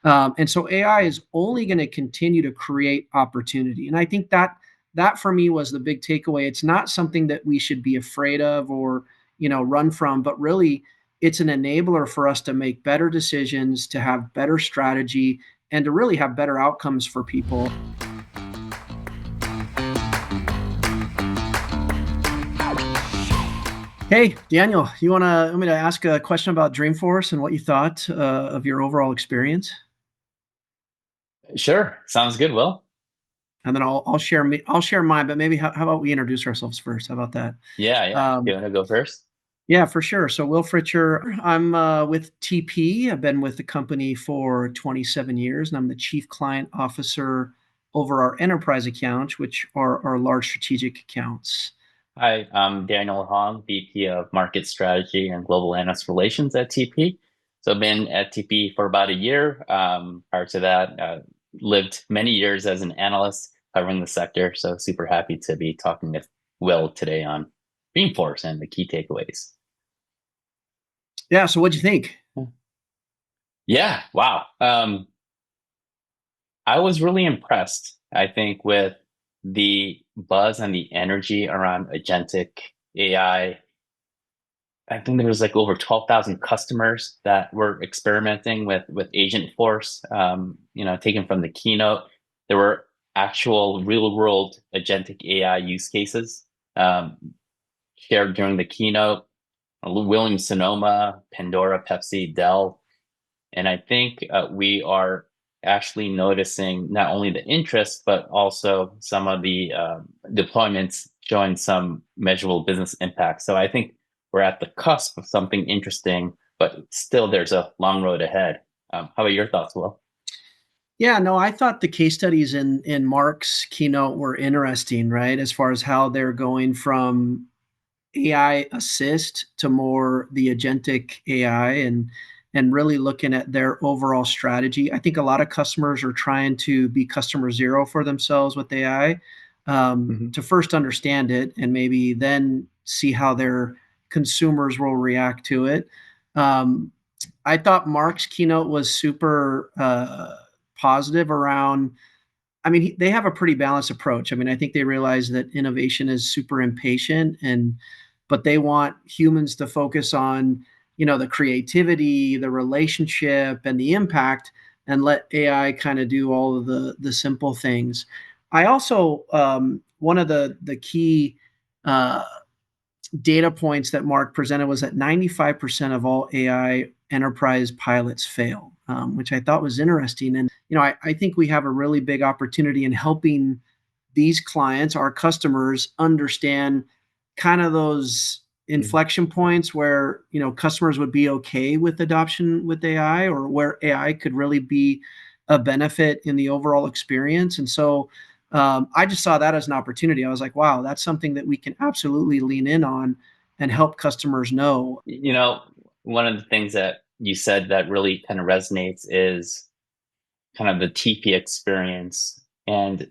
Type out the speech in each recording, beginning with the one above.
And so AI is only going to continue to create opportunity. And I think that for me was the big takeaway. It's not something that we should be afraid of or run from, but really it's an enabler for us to make better decisions, to have better strategy, and to really have better outcomes for people. Hey, Daniel, you want me to ask a question about Dreamforce and what you thought of your overall experience? Sure. Sounds good, Will. And then I'll share mine, but maybe how about we introduce ourselves first? How about that? Yeah, yeah. You Um, want to go first? yeah, for sure. So Will Fritcher, I'm with TP. I've been with the company for 27 years, and I'm the chief client officer over our enterprise accounts, which are our large strategic accounts. Hi, I'm Daniel Hong, VP of Market Strategy and Global Analyst Relations at TP. So I've been at TP for about a year. Prior to that, lived many years as an analyst covering the sector. So super happy to be talking with Will today on Dreamforce and the key takeaways. Yeah. So what'd you think? Yeah, wow. I was really impressed, I think, with the buzz and the energy around agentic AI. I think there was like over 12,000 customers that were experimenting with Agent Force, taken from the keynote. There were actual real world agentic AI use cases um, shared during the keynote. Williams Sonoma, Pandora, Pepsi, Dell. And I think we are actually noticing not only the interest, but also some of the deployments showing some measurable business impact. So I think we're at the cusp of something interesting, but still there's a long road ahead. How about your thoughts, Will? Yeah, no, I thought the case studies in Mark's keynote were interesting, right? As far as how they're going from AI assist to more the agentic AI and really looking at their overall strategy. I think a lot of customers are trying to be customer zero for themselves with AI, Mhm. to first understand it and maybe then see how their consumers will react to it. Um, I thought Mark's keynote was super positive around. I mean, they have a pretty balanced approach. I mean, I think they realize that innovation is super impatient, but they want humans to focus on, the creativity, the relationship, and the impact, and let AI kind of do all of the simple things. I also one of the key uh, data points that Mark presented was that 95% of all AI enterprise pilots fail, which I thought was interesting. And, I think we have a really big opportunity in helping these clients, our customers, understand kind of those Mhm. inflection points where, customers would be okay with adoption with AI or where AI could really be a benefit in the overall experience. And so I just saw that as an opportunity. I was like, wow, that's something that we can absolutely lean in on and help customers know. You know, one of the things that you said that really kind of resonates is kind of the TP experience. And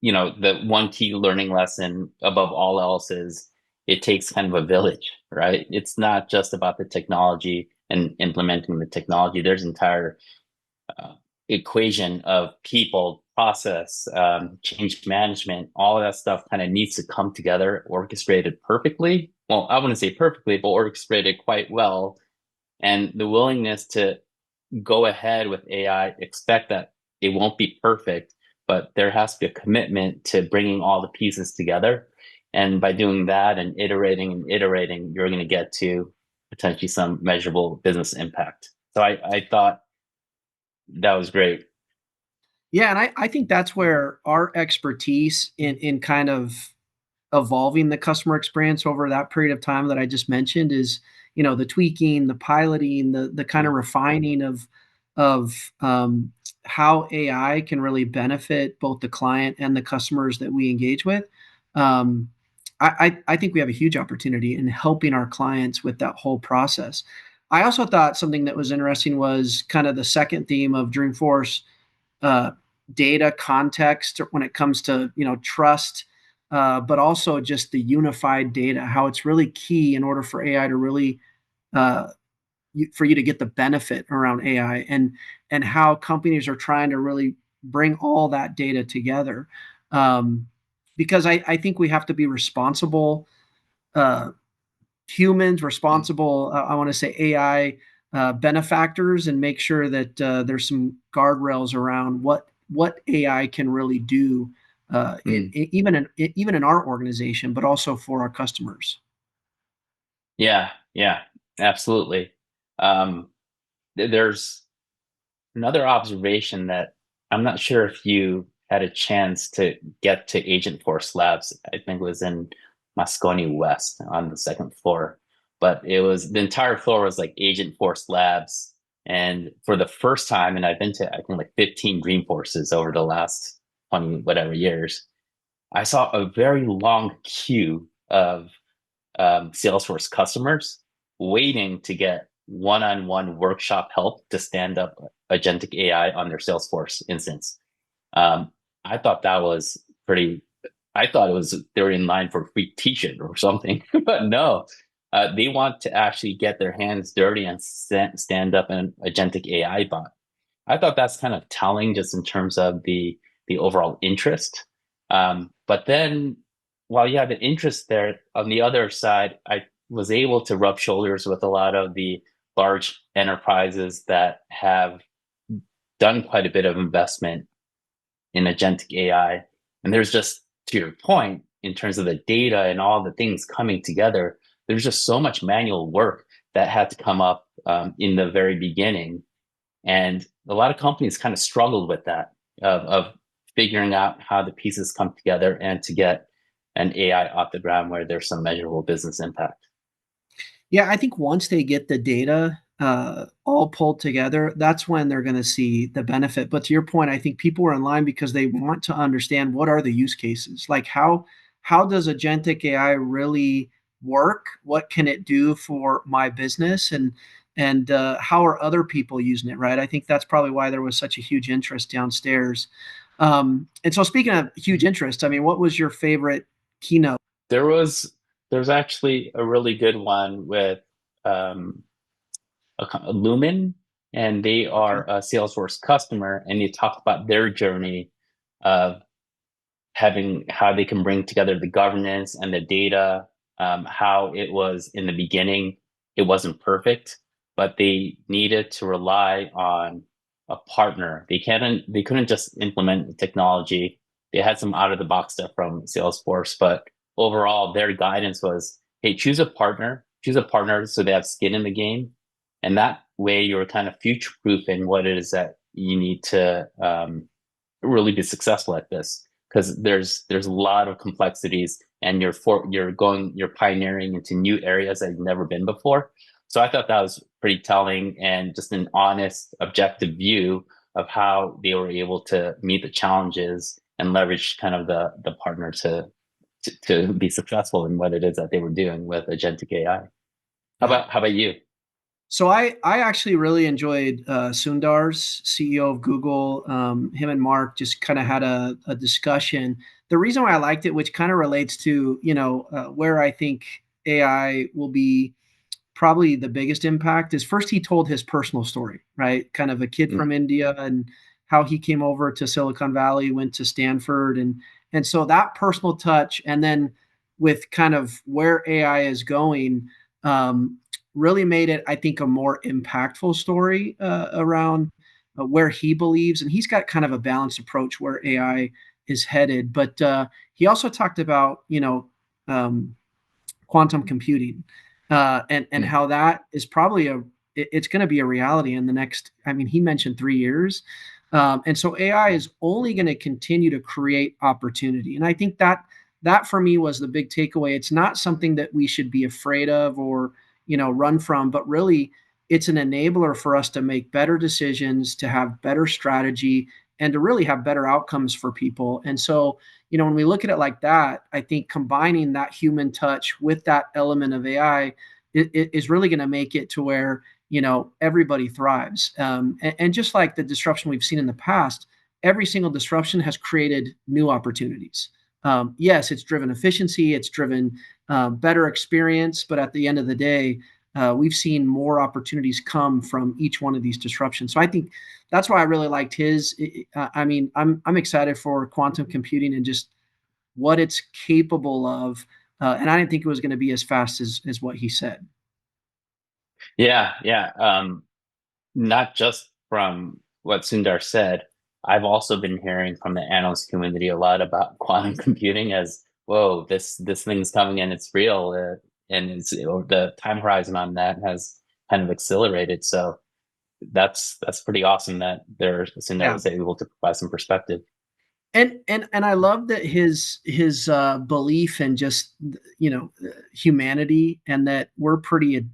the one key learning lesson above all else is it takes kind of a village, right? It's not just about the technology and implementing the technology. There's entire uh, equation of people, process, change management, all of that stuff kind of needs to come together, orchestrated perfectly. Well, I wouldn't say perfectly, but orchestrated quite well. And the willingness to go ahead with AI, expect that it won't be perfect, but there has to be a commitment to bringing all the pieces together. And by doing that and iterating, you're going to get to potentially some measurable business impact. So I thought that was great. Yeah, and I think that's where our expertise in kind of evolving the customer experience over that period of time that I just mentioned is, the tweaking, the piloting, the kind of refining of how AI can really benefit both the client and the customers that we engage with. Um, I think we have a huge opportunity in helping our clients with that whole process. I also thought something that was interesting was kind of the second theme of Dreamforce, uh, data context when it comes to trust, but also just the unified data, how it's really key in order for AI to really uh, for you to get the benefit around AI, and how companies are trying to really bring all that data together. Um, because I think we have to be responsible uh, humans, responsible, I want to say AI benefactors, and make sure that there's some guardrails around what AI can really do, Mm. even in our organization, but also for our customers. Yeah, yeah, absolutely. Um, there's another observation that I'm not sure if you had a chance to get to Agent Force Labs. I think it was in Moscone West on the second floor, but it was the entire floor was like Agent Force Labs. And for the first time, and I've been to I think like 15 Dreamforces over the last 20 whatever years, I saw a very long queue of Salesforce customers waiting to get one-on-one workshop help to stand up agentic AI on their Salesforce instance. Um, I thought that was pretty. I thought it was they were in line for free teaching or something, but no, they want to actually get their hands dirty and stand up an agentic AI bot. I thought that's kind of telling just in terms of the overall interest. But then while you have an interest there, on the other side, I was able to rub shoulders with a lot of the large enterprises that have done quite a bit of investment in agentic AI. And there's just, to your point, in terms of the data and all the things coming together, there's just so much manual work that had to come up in the very beginning, and a lot of companies kind of struggled with that of figuring out how the pieces come together and to get an AI off the ground where there's some measurable business impact. Yeah, I think once they get the data all pulled together, that's when they're going to see the benefit. But to your point, I think people are in line because they want to understand what are the use cases. Like how does agentic AI really work? What can it do for my business? And how are other people using it? Right. I think that's probably why there was such a huge interest downstairs. And so, speaking of huge interest, I mean, what was your favorite keynote? There was there's actually a really good one with um, Lumen, and they Okay. are a Salesforce customer, and they talk about their journey of having how they can bring together the governance and the data, how it was in the beginning, it wasn't perfect, but they needed to rely on a partner. They couldn't just implement the technology. They had some out of the box stuff from Salesforce, but overall their guidance was, hey, choose a partner so they have skin in the game. And that way you're kind of future proofing what it is that you need to really be successful at this, because there's a lot of complexities, and you're pioneering into new areas that you've never been before. So I thought that was pretty telling and just an honest objective view of how they were able to meet the challenges and leverage kind of the partner to be successful in what it is that they were doing with agentic AI. Yeah. How about you? So I actually really enjoyed Sundar's CEO of Google. Him and Mark just kind of had a discussion. The reason why I liked it, which kind of relates to where I think AI will be probably the biggest impact, is first he told his personal story, right? Kind of a kid Mm, from India and how he came over to Silicon Valley, went to Stanford, and so that personal touch, and then with kind of where AI is going, um, really made it, I think, a more impactful story around where he believes, and he's got kind of a balanced approach where AI is headed. But he also talked about um, quantum computing, and mm, how that is probably it's going to be a reality in the next. I mean, he mentioned 3 years, and so AI is only going to continue to create opportunity. And I think that for me was the big takeaway. It's not something that we should be afraid of or run from, but really it's an enabler for us to make better decisions, to have better strategy, and to really have better outcomes for people. And so when we look at it like that, I think combining that human touch with that element of AI is really going to make it to where everybody thrives. And just like the disruption we've seen in the past, every single disruption has created new opportunities. Yes, it's driven efficiency, it's driven better experience, but at the end of the day, we've seen more opportunities come from each one of these disruptions. So I think that's why I really liked his. I mean, I'm excited for quantum computing and just what it's capable of. And I didn't think it was going to be as fast as what he said. Yeah, yeah. Not just from what Sundar said, I've also been hearing from the analyst community a lot about quantum computing as, whoa, this thing's coming and it's real, and the time horizon on that has kind of accelerated. So that's pretty awesome that Sundar Yeah. was able to provide some perspective. And I love that his belief in just humanity, and that we're pretty,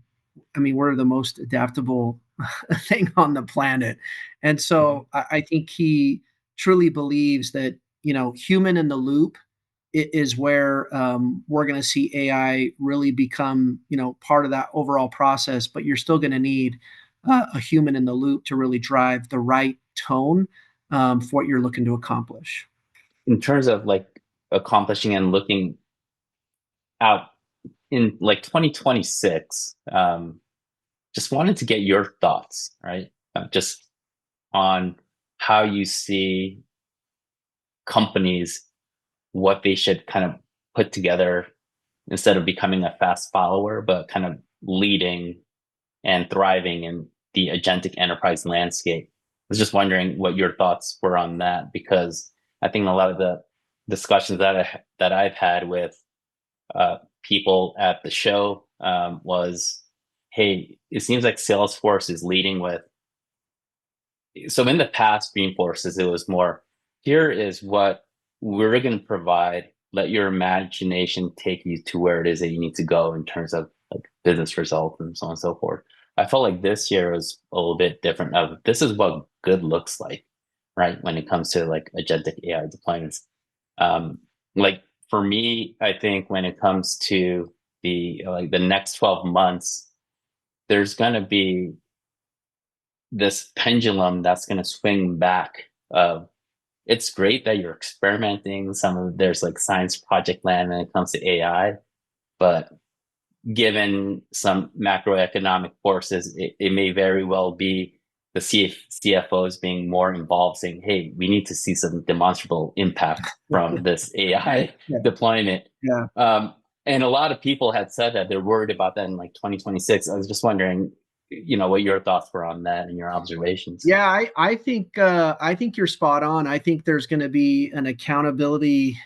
I mean, we're the most adaptable thing on the planet. And Mhm. so I think he truly believes that, human in the loop is where we're going to see AI really become, part of that overall process. But you're still going to need a human in the loop to really drive the right tone for what you're looking to accomplish. In terms of like accomplishing and looking out in like 2026, just wanted to get your thoughts, right? Just on how you see companies, what they should kind of put together instead of becoming a fast follower, but kind of leading and thriving in the agentic enterprise landscape. I was just wondering what your thoughts were on that, because I think a lot of the discussions that I've had with people at the show was, hey, it seems like Salesforce is leading with. So in the past, Dreamforces, it was more, here is what we're going to provide. Let your imagination take you to where it is that you need to go in terms of like business results and so on and so forth. I felt like this year was a little bit different. Of this is what good looks like, right? When it comes to like agentic AI deployments. Um, like for me, I think when it comes to the next 12 months, there's going to be this pendulum that's going to swing back. It's great that you're experimenting. There's like science project land when it comes to AI, but given some macroeconomic forces, it may very well be the CFOs being more involved, saying, "Hey, we need to see some demonstrable impact from this AI Yeah, deployment." yeah. Um, and a lot of people had said that they're worried about that in like 2026. I was just wondering, what your thoughts were on that and your observations. Yeah, I think you're spot on. I think there's going to be an accountability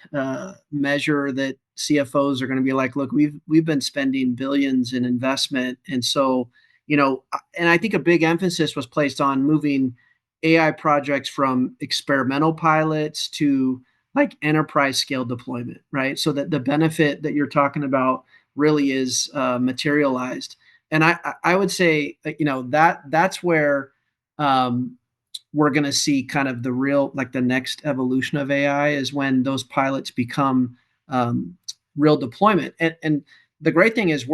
measure that CFOs are going to be like, look, we've been spending billions in investment, and so and I think a big emphasis was placed on moving AI projects from experimental pilots to like enterprise scale deployment, right? So that the benefit that you're talking about really is materialized. And I would say, that's where um, we're going to see kind of the real, like the next evolution of AI is when those pilots become um, real deployment. And the great thing is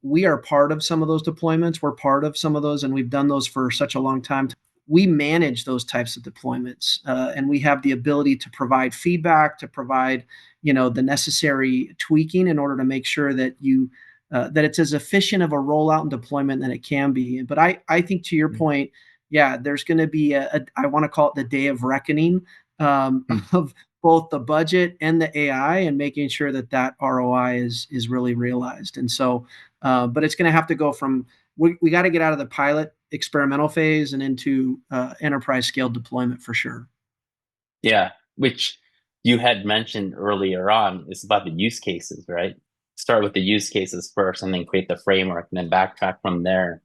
we are part of some of those deployments. We're part of some of those, and we've done those for such a long time. We manage those types of deployments, and we have the ability to provide feedback, to provide the necessary tweaking in order to make sure that it's as efficient of a rollout and deployment than it can be. But I think to your point, yeah, there's going to be I want to call it the day of reckoning Mhm. of both the budget and the AI, and making sure that ROI is really realized. And so, but it's going to have to go from we got to get out of the pilot experimental phase and into enterprise scale deployment for sure. Yeah, which you had mentioned earlier on is about the use cases, right? Start with the use cases first and then create the framework and then backtrack from there.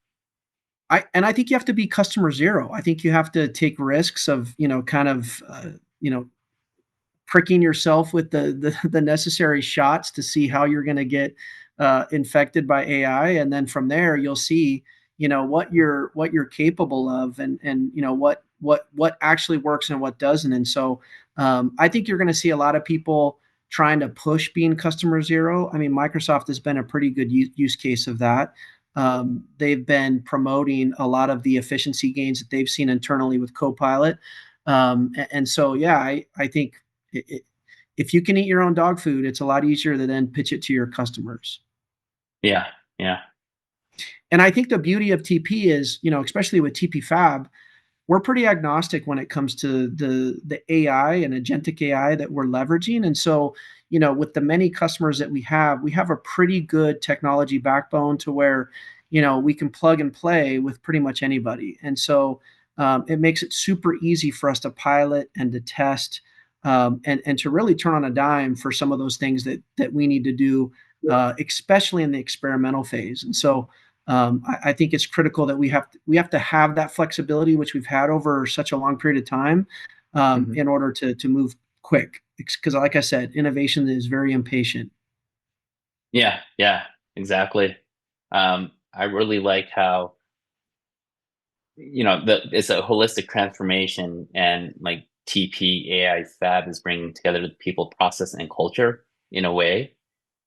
I think you have to be customer zero. I think you have to take risks of kind of pricking yourself with the necessary shots to see how you're going to get infected by AI, and then from there you'll see what you're capable of, and what actually works and what doesn't. And so I think you're going to see a lot of people trying to push being customer zero. I mean, Microsoft has been a pretty good use case of that. They've been promoting a lot of the efficiency gains that they've seen internally with Copilot. And so, yeah, I think if you can eat your own dog food, it's a lot easier to then pitch it to your customers. Yeah, yeah. And I think the beauty of TP is, especially with TP Fab, we're pretty agnostic when it comes to the AI and agentic AI that we're leveraging. And so, with the many customers that we have a pretty good technology backbone to where, we can plug and play with pretty much anybody. And so it makes it super easy for us to pilot and to test, and to really turn on a dime for some of those things that we need to do, especially in the experimental phase. And so I think it's critical that we have to have that flexibility, which we've had over such a long period of time, Mhm. in order to move quick. Because, like I said, innovation is very impatient. Yeah, yeah, exactly. I really like how it's a holistic transformation, and like TP AI Fab is bringing together the people, process, and culture in a way.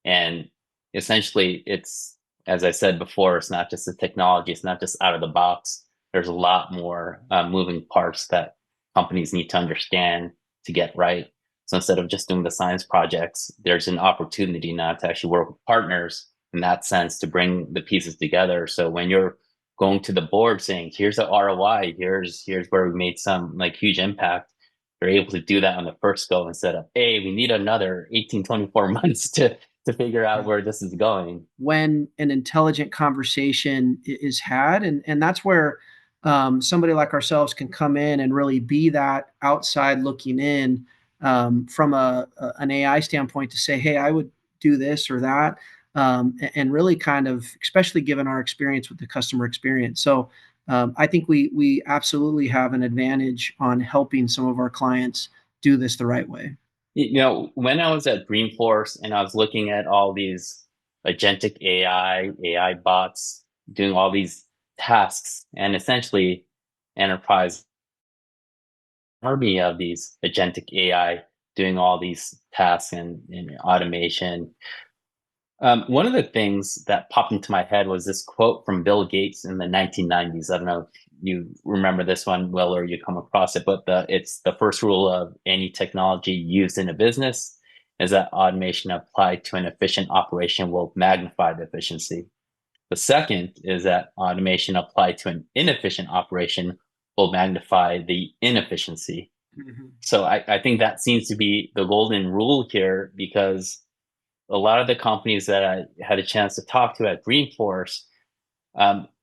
And essentially, it's, as I said before, it's not just the technology, it's not just out of the box. There's a lot more moving parts that companies need to understand to get right. So instead of just doing the science projects, there's an opportunity now to actually work with partners in that sense to bring the pieces together. So when you're going to the board saying, here's the ROI, here's where we made some like huge impact, they're able to do that on the first go instead of, hey, we need another 18, 24 months to figure out Yeah. where this is going. When an intelligent conversation is had, and that's where somebody like ourselves can come in and really be that outside looking in, from an AI standpoint, to say, hey, I would do this or that, and really kind of, especially given our experience with the customer experience. So I think we absolutely have an advantage on helping some of our clients do this the right way. When I was at Dreamforce and I was looking at all these agentic AI bots doing all these tasks, and essentially enterprise army of these agentic AI doing all these tasks and automation. One of the things that popped into my head was this quote from Bill Gates in the 1990s. I don't know if you remember this one, Will, or you come across it, but it's the first rule of any technology used in a business is that automation applied to an efficient operation will magnify the efficiency. The second is that automation applied to an inefficient operation will magnify the inefficiency. Mhm. So I think that seems to be the golden rule here, because a lot of the companies that I had a chance to talk to at Dreamforce,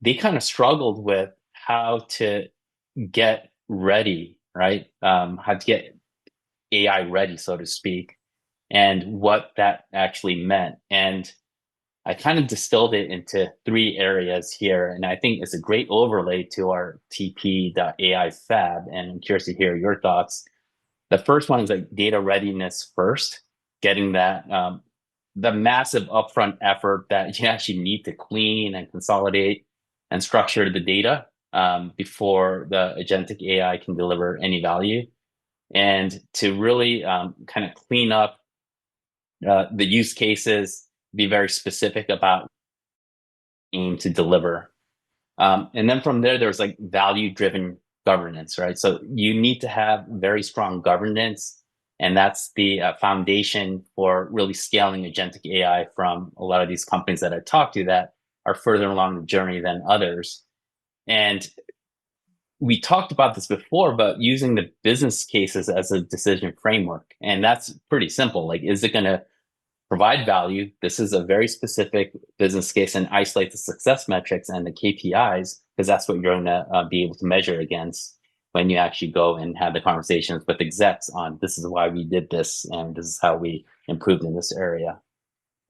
they kind of struggled with how to get ready, right? How to get AI ready, so to speak, and what that actually meant. And I kind of distilled it into three areas here, and I think it's a great overlay to our TP.ai Fab. And I'm curious to hear your thoughts. The first one is like data readiness first, getting that the massive upfront effort that you actually need to clean and consolidate and structure the data before the agentic AI can deliver any value, and to really kind of clean up the use cases, be very specific about aim to deliver. And then from there, there's like value driven governance, right? So you need to have very strong governance. And that's the foundation for really scaling agentic AI from a lot of these companies that I talked to that are further along the journey than others. And we talked about this before, but using the business cases as a decision framework. And that's pretty simple. Like, is it going to provide value? This is a very specific business case, and isolate the success metrics and the KPIs, because that's what you're going to be able to measure against when you actually go and have the conversations with execs on this is why we did this and this is how we improved in this area.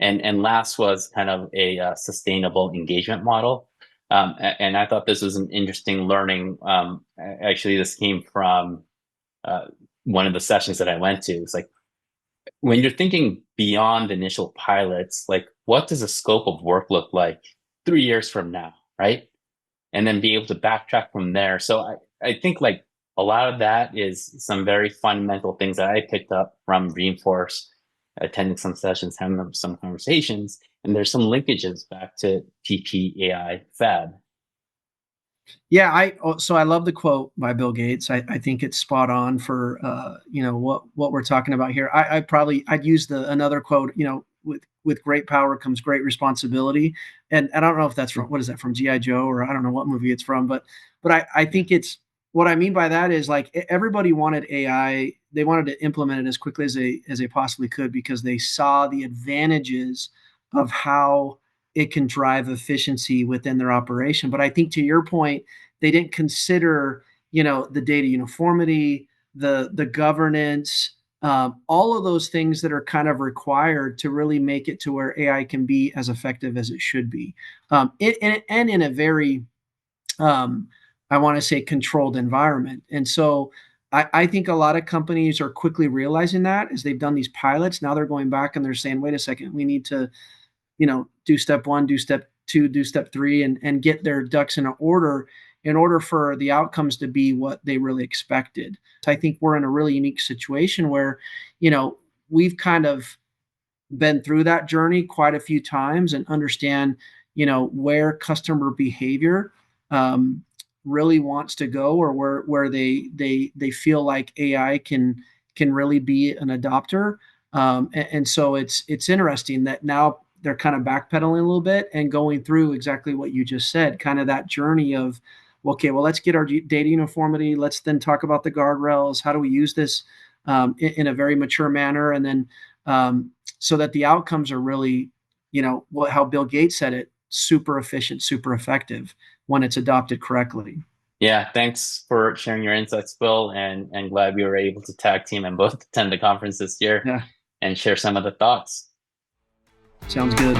And last was kind of a sustainable engagement model. And I thought this was an interesting learning. Actually, this came from uh, one of the sessions that I went to. It's like, when you're thinking beyond initial pilots, like what does a scope of work look like 3 years from now, right? And then be able to backtrack from there. So I think like a lot of that is some very fundamental things that I picked up from Dreamforce, attending some sessions, having some conversations, and there's some linkages back to TPAI Fab. Yeah, so I love the quote by Bill Gates. I think it's spot on for what we're talking about here. I'd use the another quote. With great power comes great responsibility, and I don't know if that's from, what is that, from GI Joe, or I don't know what movie it's from, but I think it's, what I mean by that is like everybody wanted AI. They wanted to implement it as quickly as they possibly could because they saw the advantages of how it can drive efficiency within their operation. But I think to your point, they didn't consider, the data uniformity, the governance, all of those things that are kind of required to really make it to where AI can be as effective as it should be, and in a very, um, I want to say, controlled environment. And so I think a lot of companies are quickly realizing that as they've done these pilots. Now they're going back and they're saying, wait a second, we need to, do step one, do step two, do step three, and get their ducks in order for the outcomes to be what they really expected. So I think we're in a really unique situation where, we've kind of been through that journey quite a few times and understand, where customer behavior, really wants to go, or where they feel like AI can really be an adopter. And so it's interesting that now they're kind of backpedaling a little bit and going through exactly what you just said, kind of that journey of, okay, well, let's get our data uniformity. Let's then talk about the guardrails. How do we use this, in a very mature manner? And then, so that the outcomes are really, how Bill Gates said it, super efficient, super effective when it's adopted correctly. Yeah, thanks for sharing your insights, Bill, and glad we were able to tag team and both attend the conference this year Yeah, and share some of the thoughts. sounds good.